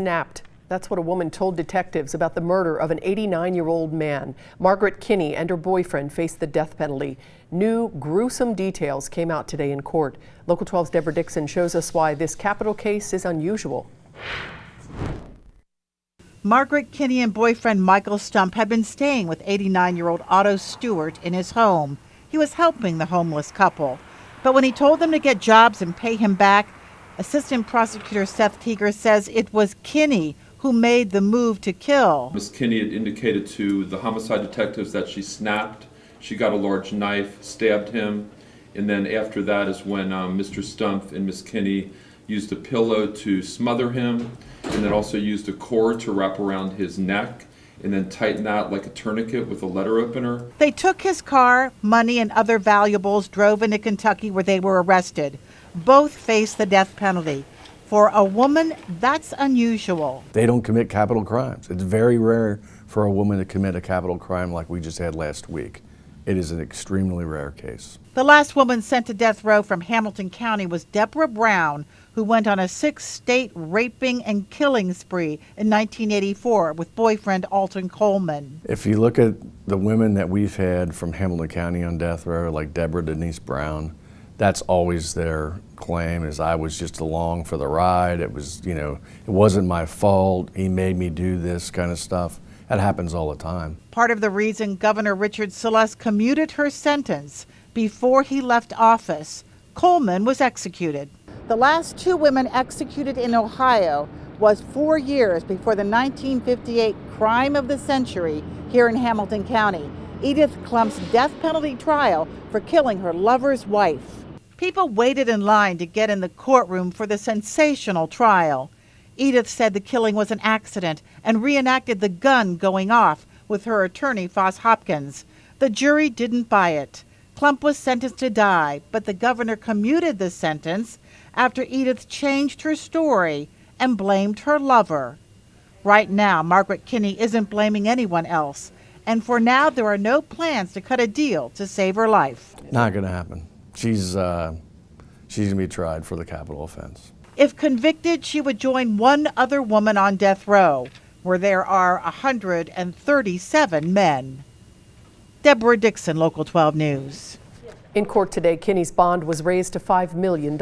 Snapped. That's what a woman told detectives about the murder of an 89-year-old man. Margaret Kinney and her boyfriend faced the death penalty. New gruesome details came out today in court. Local 12's Deborah Dixon shows us why this capital case is unusual. Margaret Kinney and boyfriend Michael Stumph had been staying with 89-year-old Otto Stewart in his home. He was helping the homeless couple. But when he told them to get jobs and pay him back, Assistant Prosecutor Seth Teeger says it was Kinney who made the move to kill. Ms. Kinney had indicated to the homicide detectives that she snapped. She got a large knife, stabbed him, and then after that is when Mr. Stumph and Ms. Kinney used a pillow to smother him, and then also used a cord to wrap around his neck, and then tighten that like a tourniquet with a letter opener. They took his car, money, and other valuables, drove into Kentucky where they were arrested. Both faced the death penalty. For a woman, that's unusual. They don't commit capital crimes. It's very rare for a woman to commit a capital crime like we just had last week. It is an extremely rare case. The last woman sent to death row from Hamilton County was Deborah Brown, who went on a 6-state raping and killing spree in 1984 with boyfriend Alton Coleman. If you look at the women that we've had from Hamilton County on death row, like Deborah Denise Brown, that's always their claim, is I was just along for the ride. It was, it wasn't my fault. He made me do this kind of stuff. That happens all the time. Part of the reason Governor Richard Celeste commuted her sentence before he left office, Coleman was executed. The last two women executed in Ohio was 4 years before the 1958 crime of the century here in Hamilton County, Edith Klump's death penalty trial for killing her lover's wife. People waited in line to get in the courtroom for the sensational trial. Edith said the killing was an accident and reenacted the gun going off with her attorney, Foss Hopkins. The jury didn't buy it. Klump was sentenced to die, but the governor commuted the sentence after Edith changed her story and blamed her lover. Right now, Margaret Kinney isn't blaming anyone else. And for now, there are no plans to cut a deal to save her life. Not going to happen. She's going to be tried for the capital offense. If convicted, she would join one other woman on death row, where there are 137 men. Deborah Dixon, Local 12 News. In court today, Kinney's bond was raised to $5 million.